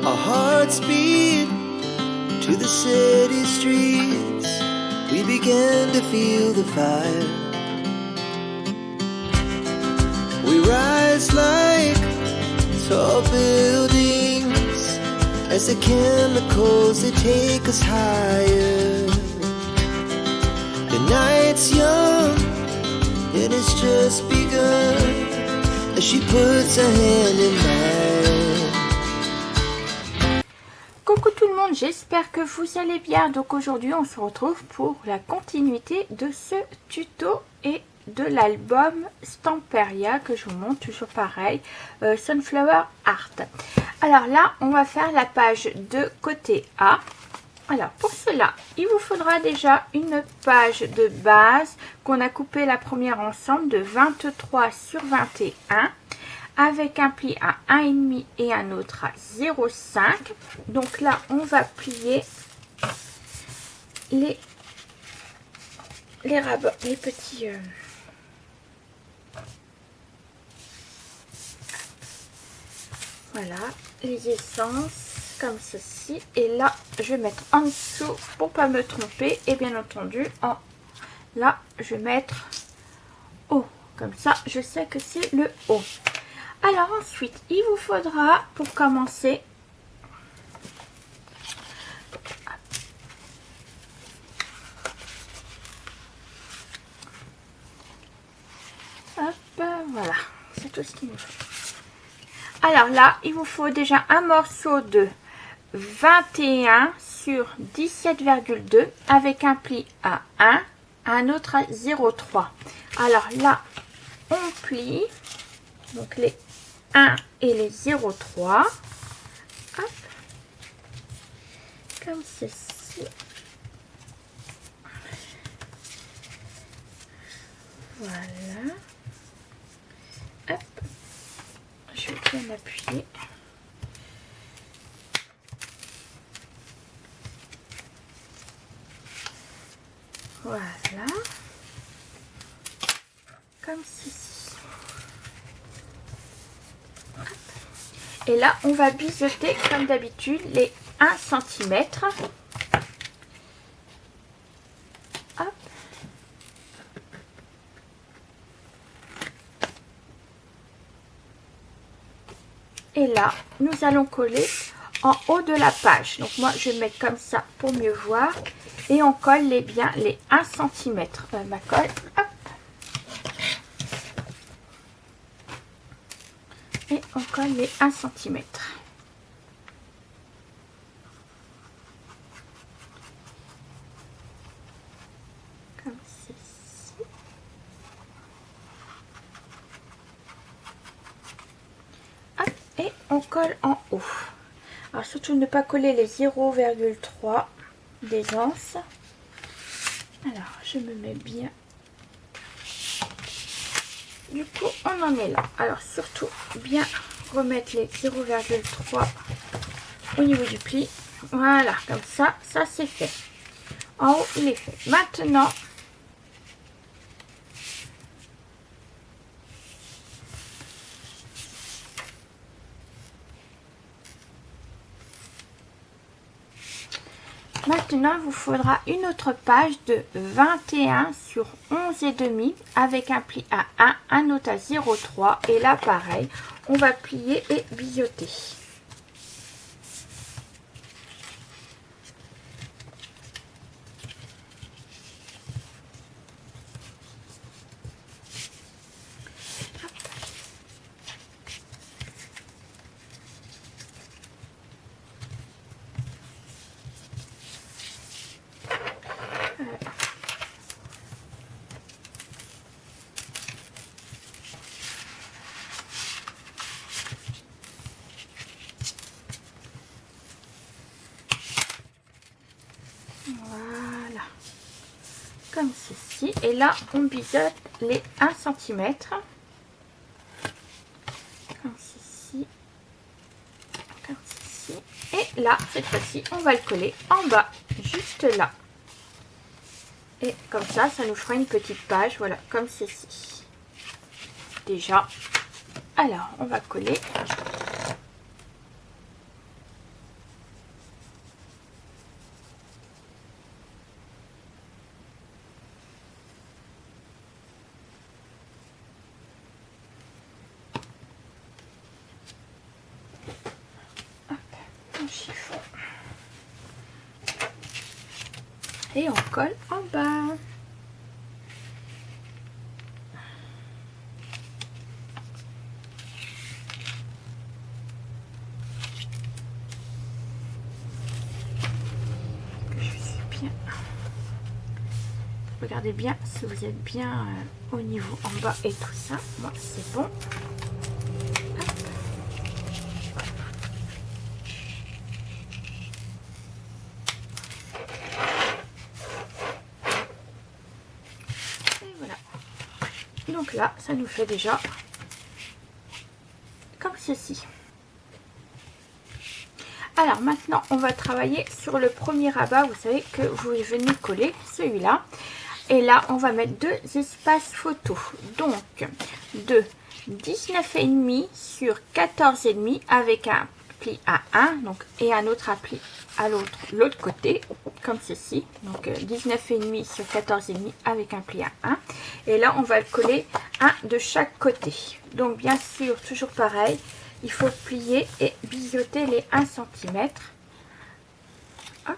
Our hearts beat to the city streets. We began to feel the fire. We rise like tall buildings as the chemicals, they take us higher. The night's young and it's just begun as she puts her hand in mine. Coucou tout le monde, j'espère que vous allez bien. Donc aujourd'hui on se retrouve pour la continuité de ce tuto et de l'album Stamperia que je vous montre, toujours pareil, Sunflower Art. Alors là on va faire la page de côté A. Alors pour cela il vous faudra déjà une page de base qu'on a coupé la première ensemble de 23 sur 21 avec un pli à 1,5 et un autre à 0,5. Donc là on va plier les rabats, les petits voilà, les essences comme ceci, et là je vais mettre en dessous pour pas me tromper, et bien entendu là je vais mettre haut, comme ça je sais que c'est le haut. Alors ensuite il vous faudra pour commencer hop, voilà, c'est tout ce qu'il me faut. Alors là, il vous faut déjà un morceau de 21 sur 17,2 avec un pli à 1, un autre à 0,3. Alors là, on plie donc les 1 et les 0,3. Hop, comme ceci. Voilà. Hop. Je vais bien appuyer. Voilà. Comme ceci. Hop. Et là, on va biseauter comme d'habitude les 1 cm. Hop. Et là, nous allons coller en haut de la page. Donc moi, je vais mettre comme ça pour mieux voir. Et on colle bien les 1 cm. Ma colle, hop. Et on colle les 1 cm. Comme ceci. Hop. Et on colle en haut. Alors surtout ne pas coller les 0,3 d'aisance. Alors je me mets bien. Du coup on en est là. Alors surtout bien remettre les 0,3 au niveau du pli. Voilà, comme ça, ça c'est fait. En haut il est fait. Maintenant Maintenant, il vous faudra une autre page de 21 sur 11,5 avec un pli à 1, un autre à 0,3. Et là, pareil, on va plier et biseauter. Voilà, comme ceci. Et là, on biseaute les 1 cm. Comme ceci. Comme ceci. Et là, cette fois-ci, on va le coller en bas, juste là. Et comme ça, ça nous fera une petite page, voilà, comme ceci. Déjà. Alors, on va coller. Et on colle en bas. Je suis bien. Regardez bien si vous êtes bien au niveau en bas et tout ça. Moi, c'est bon. Donc là, ça nous fait déjà comme ceci. Alors maintenant, on va travailler sur le premier rabat. Vous savez que vous venez coller celui-là. Et là, on va mettre deux espaces photos. Donc, de 19,5 sur 14,5 avec un pli à 1 donc, et un autre appli à l'autre côté, comme ceci. Donc 19,5 sur 14,5 avec un pli à 1. Et là, on va le coller un de chaque côté. Donc bien sûr, toujours pareil, il faut plier et biseauter les 1 cm. Hop,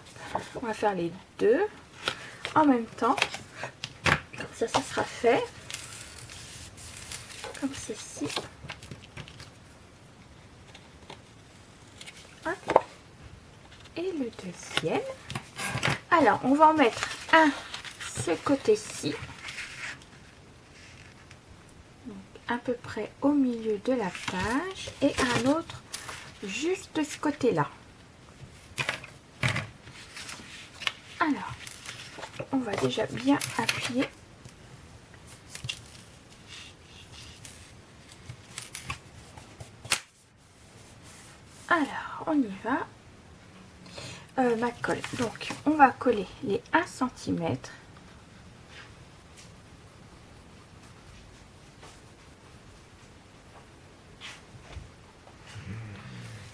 on va faire les deux en même temps. Comme ça sera fait. Comme ceci. Hop. Et le deuxième. Alors, on va en mettre un ce côté-ci. Donc, à peu près au milieu de la page. Et un autre juste de ce côté-là. Alors, on va déjà bien appuyer. Alors, on y va. Ma colle. Donc, on va coller les 1 cm.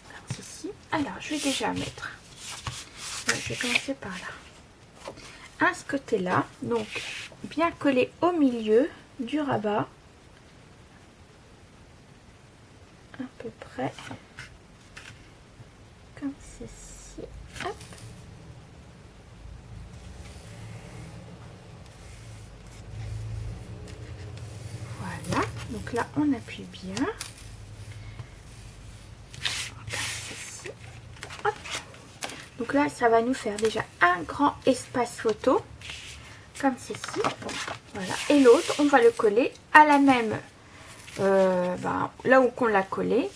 Comme ceci. Alors, je vais déjà mettre. Je vais commencer par là. À ce côté-là. Donc, bien coller au milieu du rabat. À peu près. Comme ceci. Hop. Voilà. Donc là, on appuie bien. Comme ceci. Hop. Donc là, ça va nous faire déjà un grand espace photo. Comme ceci. Voilà. Et l'autre, on va le coller à la même... là où qu'on l'a collé.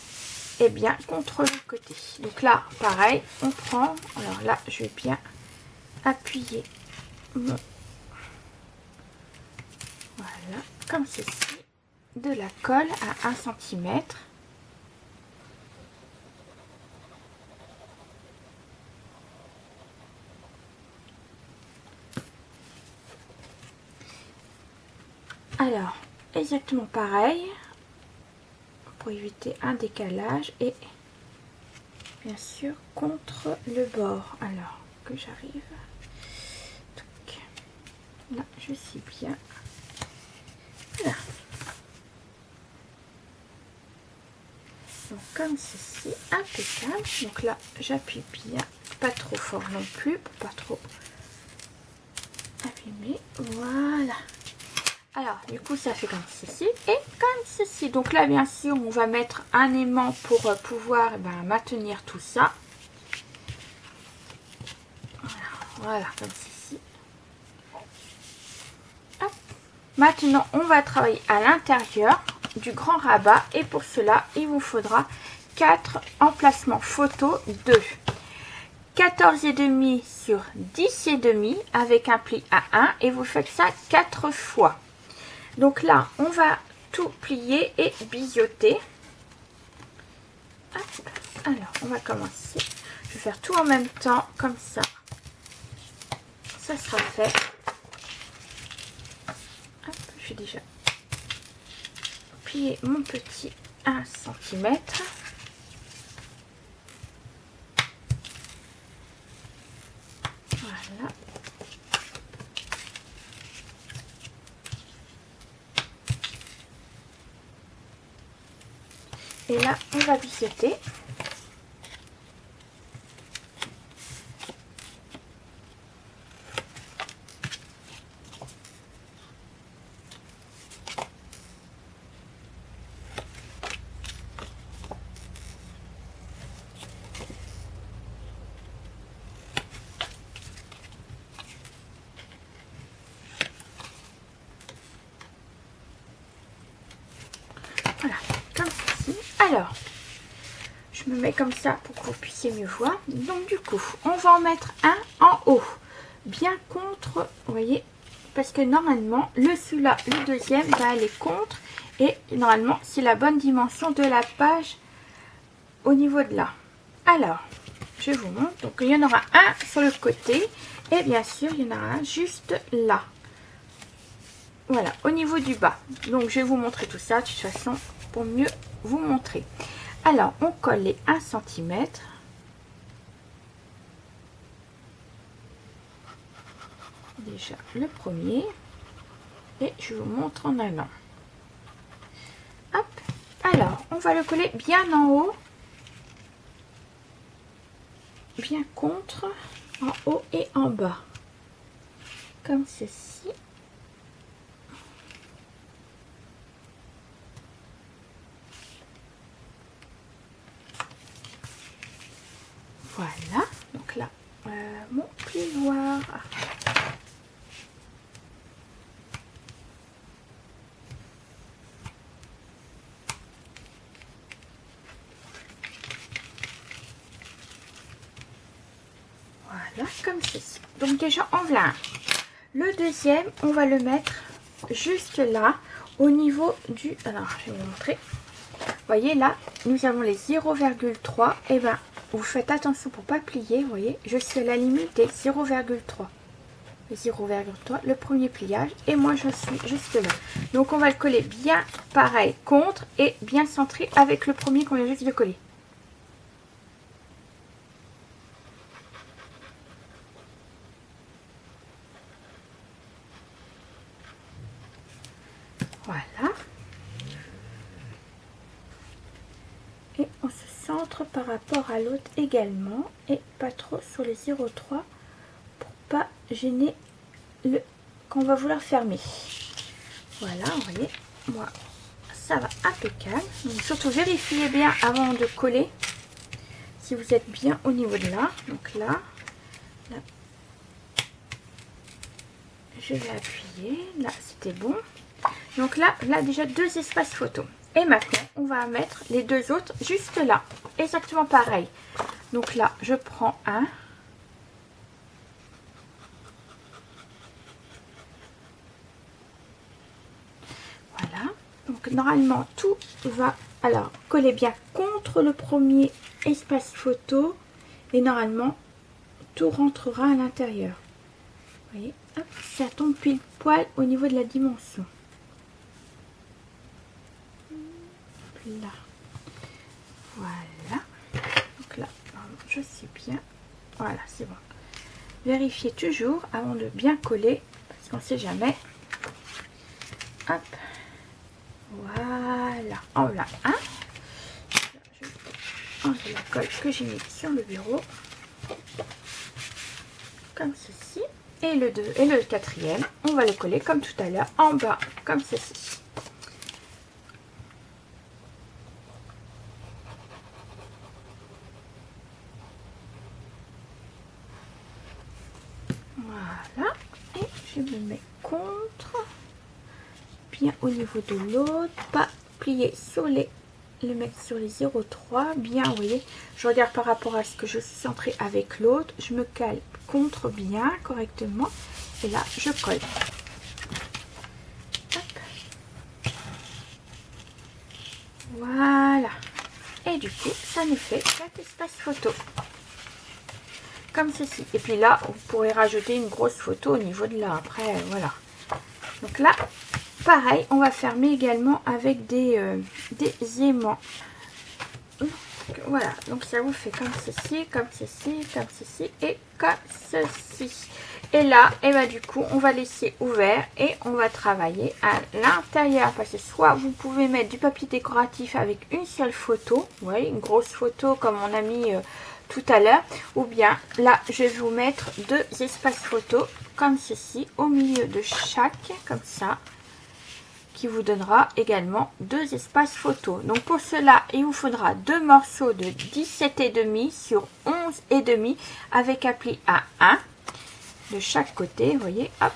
Et bien contre le côté. Donc là, pareil, on prend. Alors là, je vais bien appuyer mon. Voilà, comme ceci. De la colle à 1 cm. Alors, exactement pareil. Pour éviter un décalage et bien sûr contre le bord. Alors que j'arrive, là je suis bien, voilà. Donc comme ceci, impeccable. Donc là j'appuie bien, pas trop fort non plus pour pas trop abîmer. Voilà. Alors, du coup, ça fait comme ceci et comme ceci. Donc là, bien sûr, on va mettre un aimant pour pouvoir maintenir tout ça. Voilà, comme ceci. Hop. Maintenant, on va travailler à l'intérieur du grand rabat. Et pour cela, il vous faudra 4 emplacements photo de 14,5 sur 10,5 avec un pli à 1. Et vous faites ça 4 fois. Donc là, on va tout plier et biseauter. Hop. Alors, on va commencer. Je vais faire tout en même temps, comme ça. Ça sera fait. Hop, je vais déjà plier mon petit 1 cm. Voilà. Et là, on va biseauter. Alors, je me mets comme ça pour que vous puissiez mieux voir. Donc du coup, on va en mettre un en haut, bien contre, vous voyez, parce que normalement, le celui-là, le deuxième, va aller contre. Et normalement, c'est la bonne dimension de la page au niveau de là. Alors, je vous montre. Donc, il y en aura un sur le côté. Et bien sûr, il y en aura un juste là. Voilà, au niveau du bas. Donc, je vais vous montrer tout ça, de toute façon, pour mieux vous montrer. Alors, on colle les 1 cm. Déjà, le premier. Et je vous montre en allant. Hop. Alors, on va le coller bien en haut. Bien contre, en haut et en bas. Comme ceci. Voilà, donc là, mon plioir. Voilà, comme ceci. Donc déjà, en voilà un. Le deuxième, on va le mettre juste là, au niveau du... Alors, je vais vous montrer. Vous voyez, là, nous avons les 0,3. Et ben, vous faites attention pour pas plier, vous voyez. Je suis à la limite des 0,3. 0,3, le premier pliage. Et moi, je suis juste là. Donc, on va le coller bien pareil, contre, et bien centré avec le premier qu'on vient juste de coller. Voilà. Et on se centre par rapport à l'autre également. Et pas trop sur les 0,3 pour pas gêner le qu'on va vouloir fermer. Voilà, vous voyez, moi, ça va impeccable. Donc, surtout vérifiez bien avant de coller si vous êtes bien au niveau de là. Donc là, je vais appuyer. Là, c'était bon. Donc là déjà 2 espaces photo. Et maintenant, on va mettre les 2 autres juste là. Exactement pareil. Donc là, je prends un. Voilà. Donc normalement, tout va alors coller bien contre le premier espace photo. Et normalement, tout rentrera à l'intérieur. Vous voyez, hop, ça tombe pile poil au niveau de la dimension. Là, voilà. Donc là, je suis bien. Voilà, c'est bon. Vérifiez toujours avant de bien coller, parce qu'on ne sait jamais. Hop, voilà. En voilà un. Je vais enlever la colle que j'ai mis sur le bureau, comme ceci. Et le 2 et le 4e, on va le coller comme tout à l'heure en bas, comme ceci. Voilà, et je me mets contre, bien au niveau de l'autre, pas plier sur les, le mettre sur les 0,3, bien, vous voyez, je regarde par rapport à ce que je suis centrée avec l'autre, je me cale contre bien, correctement, et là, je colle. Hop. Voilà, et du coup, ça nous fait 4 espaces photo. Comme ceci. Et puis là, vous pourrez rajouter une grosse photo au niveau de là. Après, voilà. Donc là, pareil, on va fermer également avec des aimants. Donc, voilà. Donc ça vous fait comme ceci, comme ceci, comme ceci et comme ceci. Et là, et ben du coup, on va laisser ouvert et on va travailler à l'intérieur. Parce que soit vous pouvez mettre du papier décoratif avec une seule photo. Vous voyez, une grosse photo comme on a mis... tout à l'heure, ou bien là je vais vous mettre 2 espaces photos comme ceci au milieu de chaque, comme ça, qui vous donnera également 2 espaces photos. Donc pour cela, il vous faudra 2 morceaux de 17,5 sur 11,5 avec un pli à 1 de chaque côté, vous voyez, hop.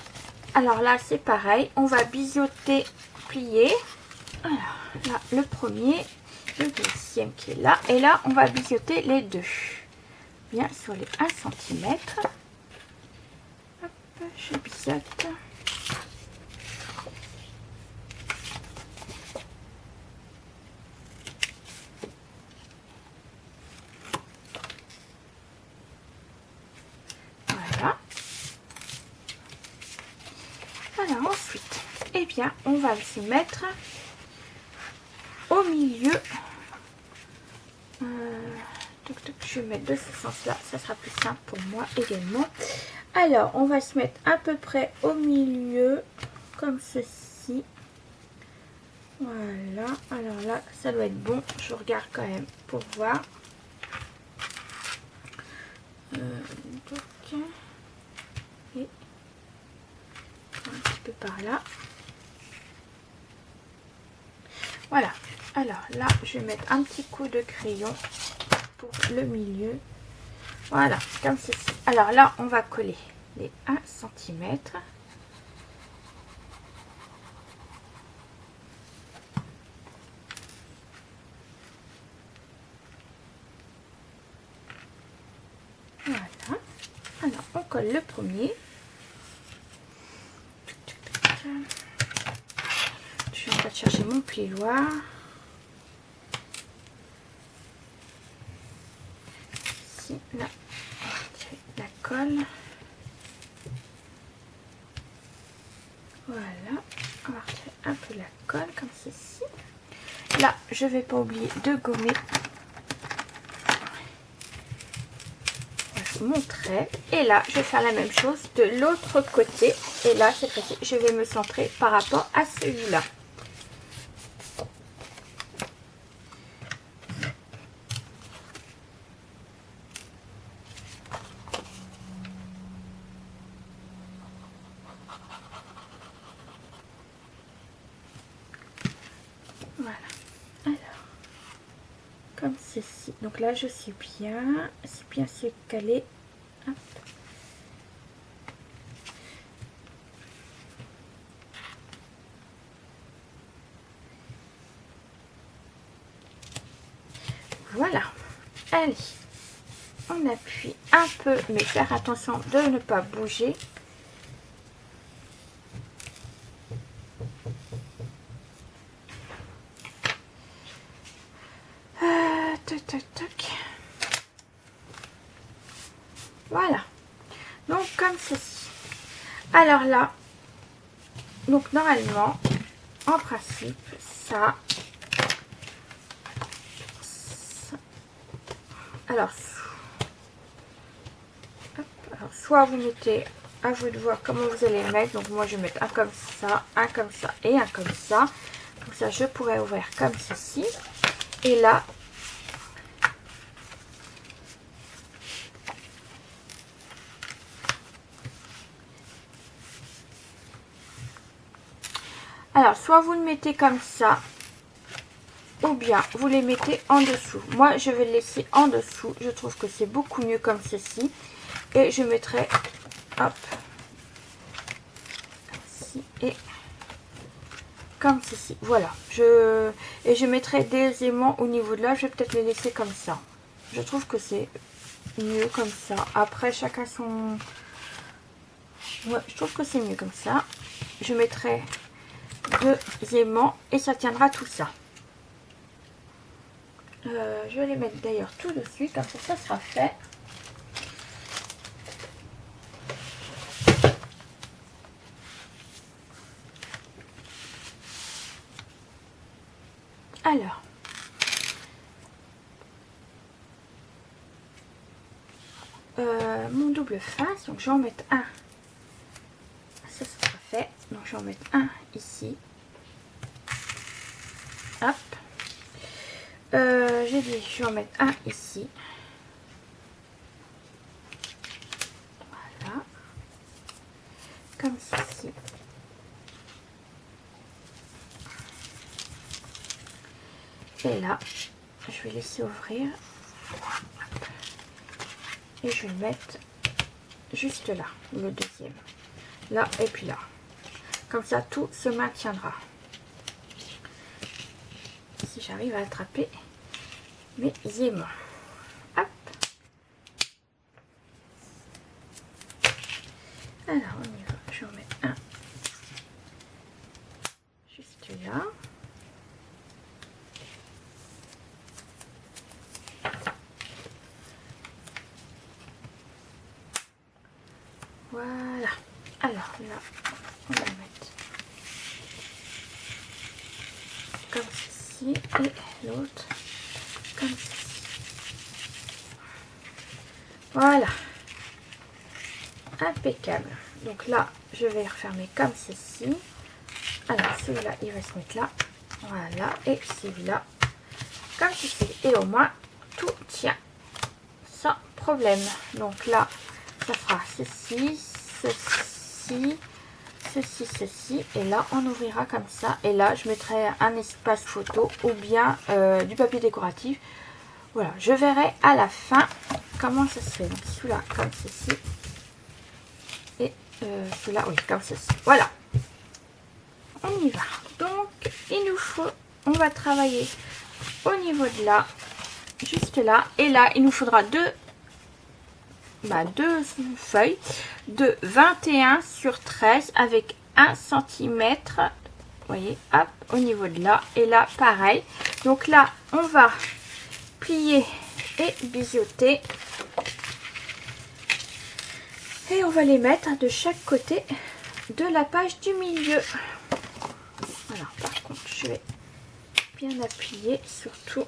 Alors là c'est pareil, on va biseauter, plier. Alors là le premier, le deuxième qui est là. Et là, on va biseauter les deux. Bien sur les 1 cm. Hop, je biseaute. Voilà. Alors ensuite, eh bien, on va se mettre au milieu. Je vais mettre de ce sens-là, ça sera plus simple pour moi également. Alors, on va se mettre à peu près au milieu, comme ceci. Voilà, alors là, ça doit être bon. Je regarde quand même pour voir. Donc, et un petit peu par là. Voilà, alors là, je vais mettre un petit coup de crayon pour le milieu. Voilà, comme ceci. Alors là, on va coller les 1 cm. Voilà. Alors, on colle le premier. Je suis en train de chercher mon plioir. Ici, là, on va retirer la colle. Voilà, on va retirer un peu la colle comme ceci. Là, je ne vais pas oublier de gommer mon trait. Et là, je vais faire la même chose de l'autre côté. Et là, cette fois-ci, je vais me centrer par rapport à celui-là. Voilà. Alors, comme ceci. Donc là, je suis bien. C'est bien se caler. Hop. Voilà. Allez. On appuie un peu, mais faire attention de ne pas bouger. Toc, toc, toc. Voilà. Donc, comme ceci. Alors là, donc normalement, en principe, ça alors, hop, alors, soit vous mettez, à vous de voir comment vous allez mettre. Donc moi je vais mettre un comme ça et un comme ça. Comme ça je pourrais ouvrir comme ceci. Et là, alors soit vous le mettez comme ça, ou bien vous les mettez en dessous. Moi je vais le laisser en dessous, je trouve que c'est beaucoup mieux comme ceci. Et je mettrai, hop, ici et comme ceci. Voilà, je mettrai des aimants au niveau de là. Je vais peut-être les laisser comme ça. Je trouve que c'est mieux comme ça. Après chacun son... Ouais, je trouve que c'est mieux comme ça. Je mettrai 2 aimants et ça tiendra tout ça. Je vais les mettre d'ailleurs tout de suite, comme ça sera fait. Alors, mon double face, donc je vais en mettre un. Ça sera fait. Donc je vais en mettre un ici. Hop. J'ai dit, je vais en mettre un ici. Voilà. Comme ceci. Et là, je vais laisser ouvrir. Et je vais le mettre juste là, le deuxième. Là et puis là. Comme ça, tout se maintiendra. Si j'arrive à attraper. mes aimants. Hop. Alors on y va, je remets un juste là. Voilà. Alors là, on va mettre comme ceci et l'autre comme ceci. Voilà. Impeccable. Donc là, je vais refermer comme ceci. Alors celui-là, il va se mettre là. Voilà. Et celui-là, comme ceci. Et au moins, tout tient sans problème. Donc là, ça fera ceci, ceci, ceci, ceci. Et là, on ouvrira comme ça. Et là, je mettrai un espace photo ou bien du papier décoratif. Voilà, je verrai à la fin comment ça se fait. Donc celui-là, comme ceci. Et celui-là, oui, comme ceci. Voilà. On y va. Donc, il nous faut, on va travailler au niveau de là, juste là. Et là, il nous faudra deux feuilles de 21 sur 13 avec 1 cm. Vous voyez, hop, au niveau de là. Et là, pareil. Donc là, on va plier et biseauter. Et on va les mettre de chaque côté de la page du milieu. Alors, par contre, je vais bien appuyer, surtout.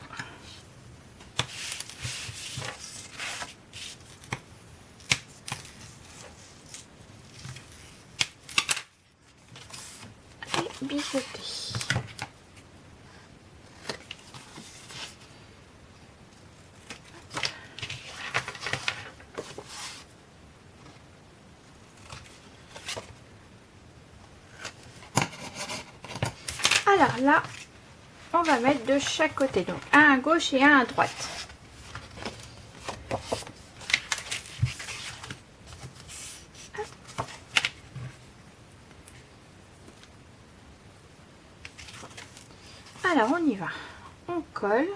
Et biseauter. Alors là, on va mettre de chaque côté, donc un à gauche et un à droite. Alors on y va, on colle.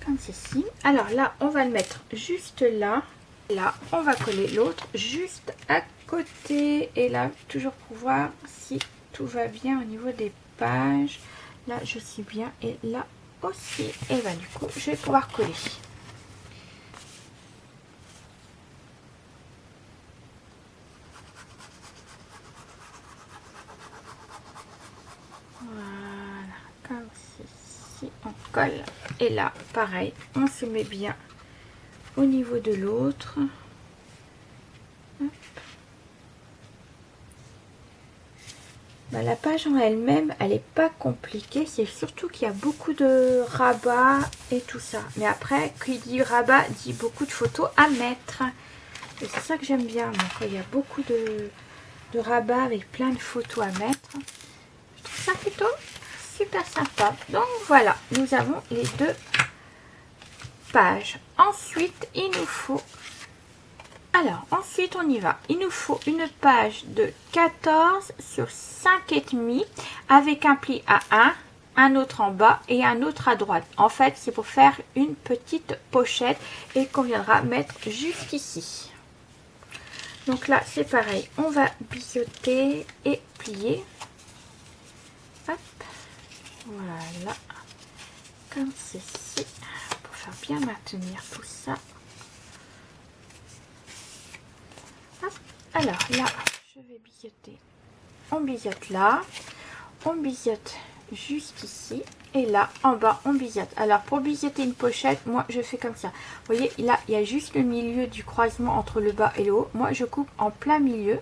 Comme ceci. Alors là, on va le mettre juste là. Là, on va coller l'autre juste à côté. Et là, toujours pour voir si tout va bien au niveau des pages. Là, je suis bien. Et là aussi. Et ben du coup, je vais pouvoir coller. Voilà. Comme ceci. On colle. Et là, pareil. On se met bien au niveau de l'autre. Ben, la page en elle-même, elle n'est pas compliquée. C'est surtout qu'il y a beaucoup de rabat et tout ça. Mais après, qui dit rabat, dit beaucoup de photos à mettre. Et c'est ça que j'aime bien. Donc, il y a beaucoup de rabat avec plein de photos à mettre. Je trouve ça plutôt super sympa. Donc voilà, nous avons les deux pages. Ensuite, il nous faut... Alors, ensuite, on y va. Il nous faut une page de 14 sur 5,5 avec un pli à 1, un autre en bas et un autre à droite. En fait, c'est pour faire une petite pochette et qu'on viendra mettre juste ici. Donc là, c'est pareil. On va biseauter et plier. Hop. Voilà. Comme ceci. Pour faire bien maintenir tout ça. Alors là, je vais biseauter. On biseaute là, on biseaute juste ici et là en bas on biseaute. Alors pour biseauter une pochette, moi je fais comme ça. Vous voyez là, il y a juste le milieu du croisement entre le bas et le haut. Moi je coupe en plein milieu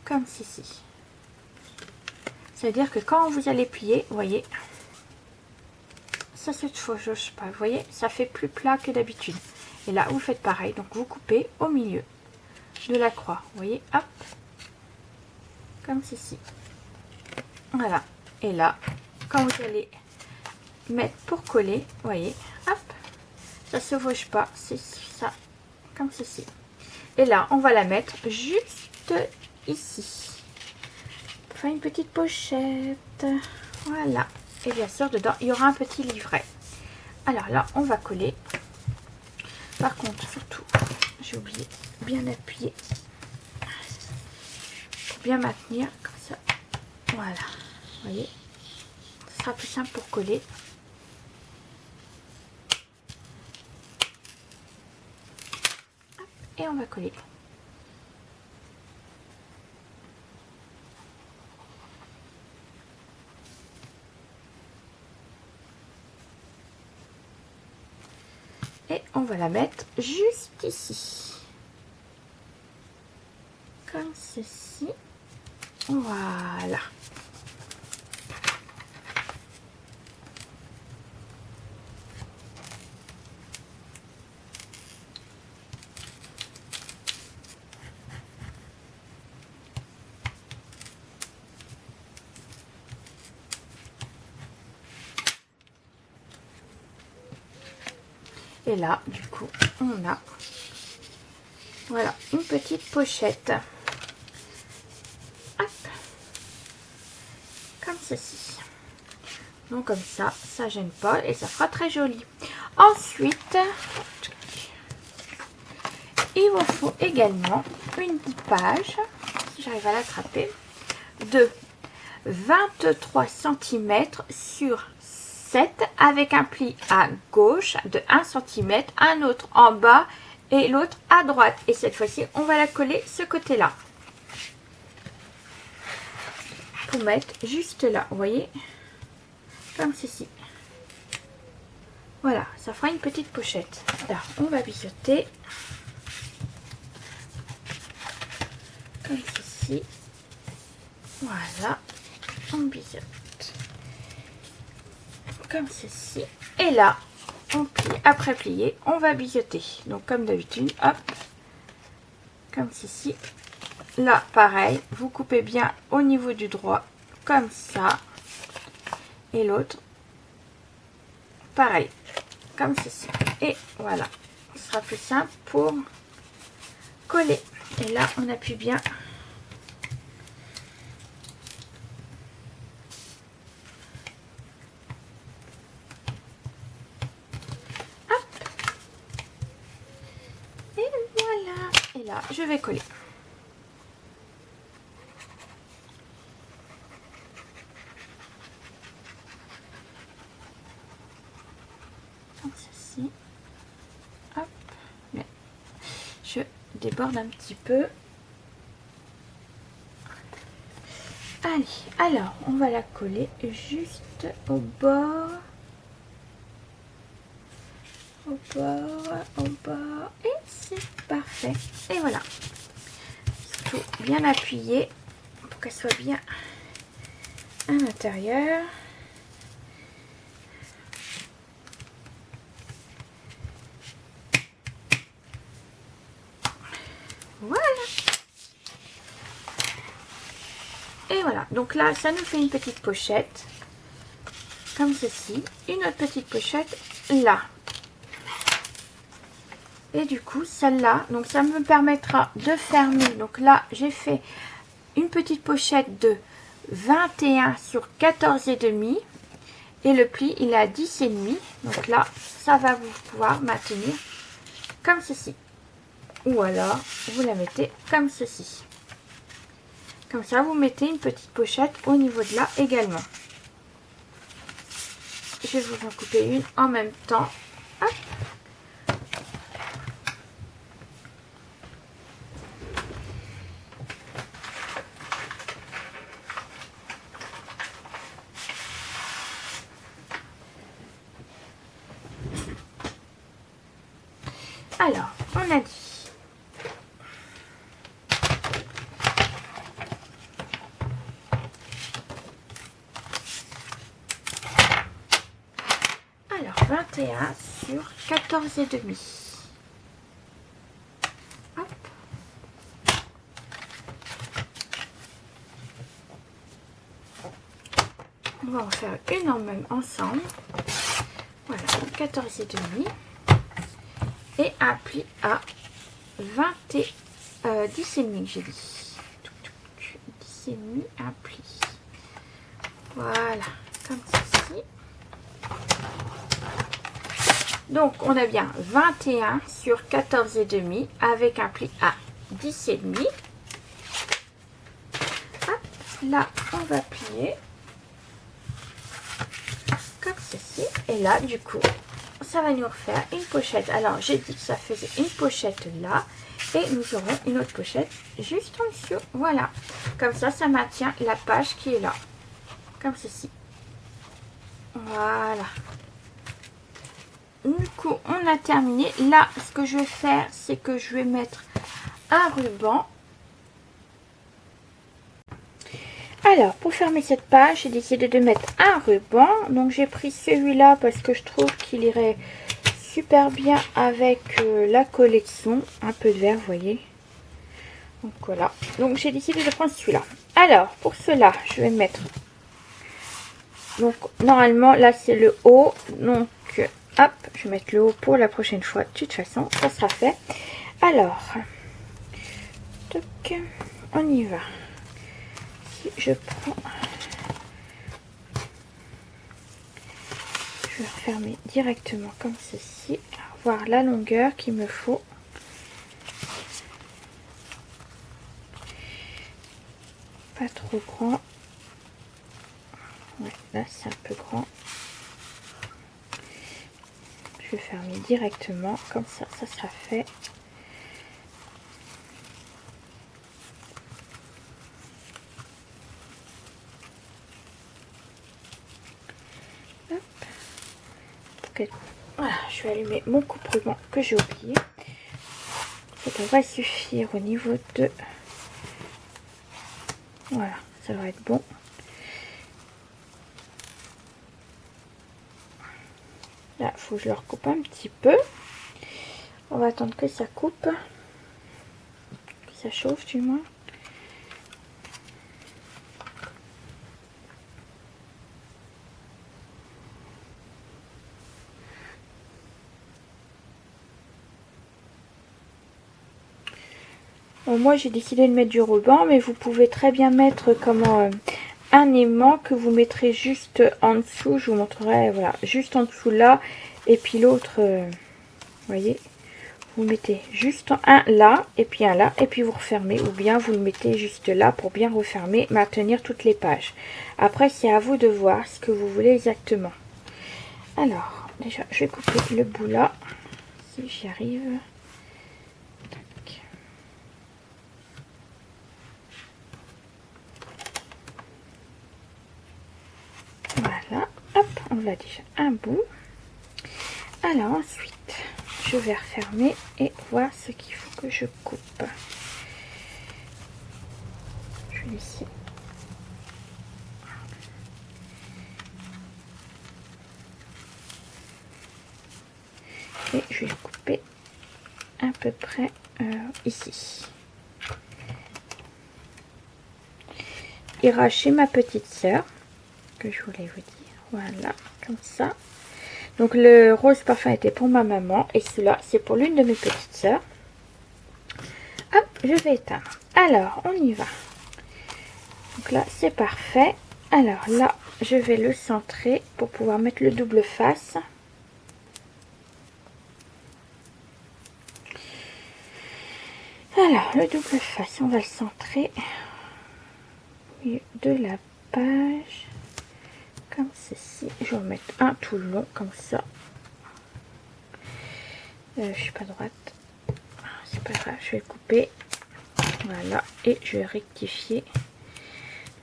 comme ceci. C'est-à-dire que quand vous allez plier, vous voyez, ça se chevauche pas. Vous voyez, ça fait plus plat que d'habitude. Et là vous faites pareil, donc vous coupez au milieu de la croix, vous voyez, hop, comme ceci. Voilà. Et là, quand vous allez mettre pour coller, vous voyez, hop, ça se chevauche pas, c'est ça, comme ceci. Et là, on va la mettre juste ici. faire une petite pochette. Voilà. Et bien sûr, dedans, il y aura un petit livret. Alors là, on va coller. Par contre, surtout, j'ai oublié bien appuyer. Pour bien maintenir, comme ça. Voilà. Vous voyez, ce sera plus simple pour coller. Et on va coller. Et on va la mettre juste ici. Comme ceci. Voilà. Et là, du coup, on a, voilà, une petite pochette. Hop. Comme ceci. Donc comme ça gêne pas et ça fera très joli. Ensuite, il vous faut également une page, si j'arrive à l'attraper, de 23 cm sur 7 avec un pli à gauche de 1 cm, un autre en bas et l'autre à droite. Et cette fois-ci, on va la coller ce côté-là. Pour mettre juste là, vous voyez, comme ceci. Voilà, ça fera une petite pochette. Alors, on va biseauter. Comme ceci. Voilà, on biseaute. Comme ceci. Et là, on plie. Après plier, on va biseauter. Donc, comme d'habitude, hop. Comme ceci. Là, pareil, vous coupez bien au niveau du droit. Comme ça. Et l'autre, pareil. Comme ceci. Et voilà. Ce sera plus simple pour coller. Et là, on appuie bien. Hop. Et voilà. Et là, je vais coller. Comme ceci. Hop. Mais je déborde un petit peu. Allez, alors on va la coller juste au bord. Au bord. Et c'est parfait. Et voilà. Surtout bien appuyé pour qu'elle soit bien à l'intérieur. Voilà. Et voilà. Donc là, ça nous fait une petite pochette. Comme ceci. Une autre petite pochette là. Et du coup, celle-là, donc ça me permettra de fermer. Donc là, j'ai fait une petite pochette de 21 sur 14,5. Et le pli, il est à 10,5. Donc là, ça va vous pouvoir maintenir comme ceci. Ou alors, vous la mettez comme ceci. Comme ça, vous mettez une petite pochette au niveau de là également. Je vais vous en couper une en même temps. Hop. Alors, on a dit alors 21 sur 14,5. Hop. On va en faire une en même ensemble. Voilà, 14,5. Et un pli à 10,5 j'ai dit. 10,5 un pli. Voilà, comme ceci. Donc on a bien 21 sur 14,5 avec un pli à 10,5. Là on va plier comme ceci. Et là du coup ça va nous refaire une pochette. Alors j'ai dit que ça faisait une pochette là. Et nous aurons une autre pochette juste en dessous. Voilà. Comme ça, ça maintient la page qui est là. Comme ceci. Voilà. Du coup, on a terminé. Là, ce que je vais faire, c'est que je vais mettre un ruban. Alors, pour fermer cette page, j'ai décidé de mettre un ruban. Donc, j'ai pris celui-là parce que je trouve qu'il irait super bien avec la collection. Un peu de vert, vous voyez. Donc voilà, donc j'ai décidé de prendre celui-là. Alors pour cela, je vais mettre, donc normalement là c'est le haut, donc hop, je vais mettre le haut pour la prochaine fois. De toute façon, ça sera fait. Alors, toc, on y va. Si je prends, je vais refermer directement comme ceci, voir la longueur qu'il me faut. Pas trop grand. Ouais, là c'est un peu grand. Je vais fermer directement, comme ça, ça sera fait. Hop. Okay. Voilà, je vais allumer mon coupe-ruban que j'ai oublié. Ça devrait suffire au niveau de... Voilà, ça devrait être bon. Là, il faut que je le recoupe un petit peu. On va attendre que ça coupe. Que ça chauffe du moins. Bon, moi j'ai décidé de mettre du ruban, mais vous pouvez très bien mettre comment un aimant que vous mettrez juste en dessous. Je vous montrerai, voilà, juste en dessous là. Et puis l'autre, vous voyez, vous mettez juste un là et puis un là. Et puis vous refermez, ou bien vous le mettez juste là pour bien refermer, maintenir toutes les pages. Après, c'est à vous de voir ce que vous voulez exactement. Alors, déjà, je vais couper le bout là, si j'y arrive. Voilà, hop, on a déjà un bout. Alors ensuite, je vais refermer et voir ce qu'il faut que je coupe. Je vais laisser. Et je vais couper à peu près ici. Ira chez ma petite sœur, que je voulais vous dire. Voilà, comme ça. Donc le rose parfum était pour ma maman et celui-là c'est pour l'une de mes petites sœurs. Hop, je vais éteindre. Alors, on y va. Donc là, c'est parfait. Alors là, je vais le centrer pour pouvoir mettre le double face. Alors, le double face, on va le centrer au milieu de la page. Comme ceci. Je vais en mettre un tout le long, comme ça. Je suis pas droite. C'est pas grave, je vais le couper. Voilà, et je vais rectifier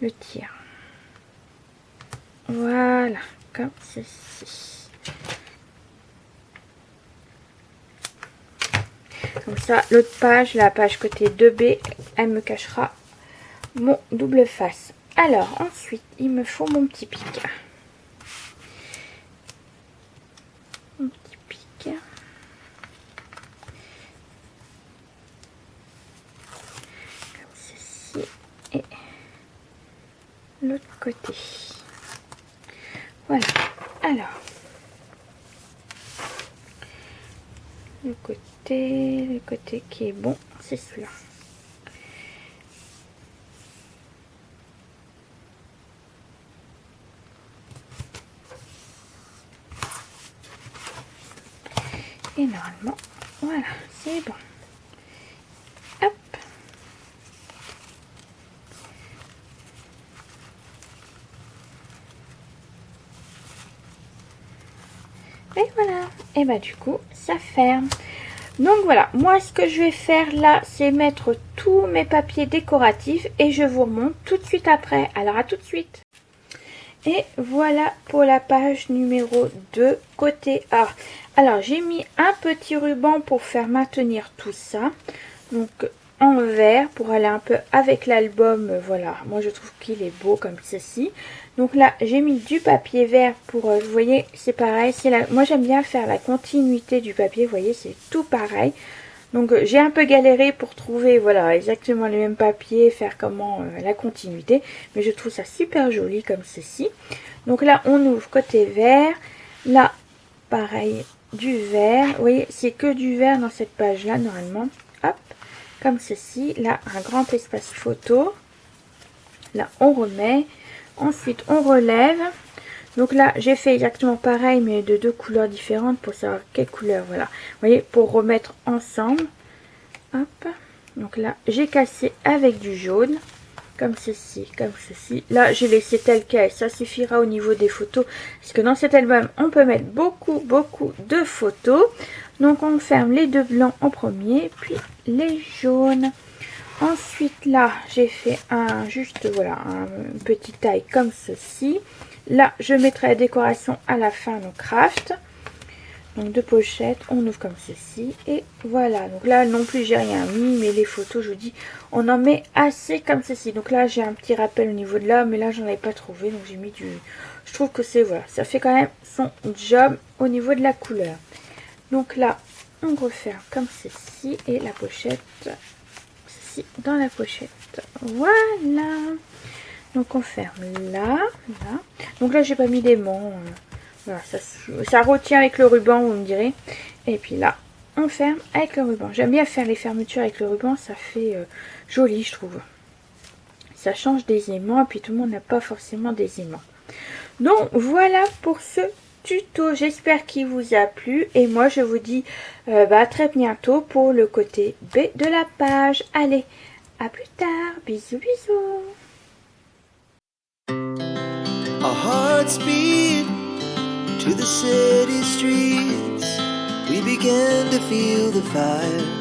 le tir. Voilà, comme ceci. Comme ça, l'autre page, la page côté 2B, elle me cachera mon double face. Alors, ensuite, il me faut mon petit pic. Mon petit pic. Comme ceci. Et l'autre côté. Voilà. Alors, le côté qui est bon, c'est celui-là. Et normalement, voilà, c'est bon. Hop. Et voilà. Et bah du coup, ça ferme. Donc voilà, moi ce que je vais faire là, c'est mettre tous mes papiers décoratifs et je vous remonte tout de suite après. Alors à tout de suite. Et voilà pour la page numéro 2 côté A. Alors j'ai mis un petit ruban pour faire maintenir tout ça. Donc en vert pour aller un peu avec l'album. Voilà, moi je trouve qu'il est beau comme ceci. Donc là j'ai mis du papier vert pour, vous voyez c'est pareil. Moi j'aime bien faire la continuité du papier, vous voyez c'est tout pareil. Donc j'ai un peu galéré pour trouver voilà exactement les mêmes papiers, faire comment la continuité, mais je trouve ça super joli comme ceci. Donc là on ouvre côté vert, là pareil du vert, vous voyez c'est que du vert dans cette page là normalement, hop, comme ceci, là un grand espace photo, là on remet, ensuite on relève. Donc là, j'ai fait exactement pareil, mais de deux couleurs différentes pour savoir quelle couleur, voilà. Vous voyez, pour remettre ensemble. Hop. Donc là, j'ai cassé avec du jaune, comme ceci, comme ceci. Là, j'ai laissé tel quel, ça suffira au niveau des photos. Parce que dans cet album, on peut mettre beaucoup de photos. Donc on ferme les deux blancs en premier, puis les jaunes. Ensuite, là, j'ai fait juste, voilà, un petit taille comme ceci. Là, je mettrai la décoration à la fin, donc craft. Donc deux pochettes, on ouvre comme ceci. Et voilà, donc là non plus j'ai rien mis, mais les photos, je vous dis, on en met assez comme ceci. Donc là j'ai un petit rappel au niveau de là, mais là j'en avais pas trouvé, donc j'ai mis du... Je trouve que c'est, voilà, ça fait quand même son job au niveau de la couleur. Donc là, on referme comme ceci, et la pochette, ceci dans la pochette. Voilà. Donc on ferme là, là. Donc là j'ai pas mis d'aimant. Voilà, ça retient avec le ruban, vous me direz. Et puis là, on ferme avec le ruban. J'aime bien faire les fermetures avec le ruban, ça fait joli je trouve. Ça change des aimants, et puis tout le monde n'a pas forcément des aimants. Donc voilà pour ce tuto, j'espère qu'il vous a plu. Et moi je vous dis à très bientôt pour le côté B de la page. Allez, à plus tard, bisous bisous. Our hearts beat to the city streets. We began to feel the fire.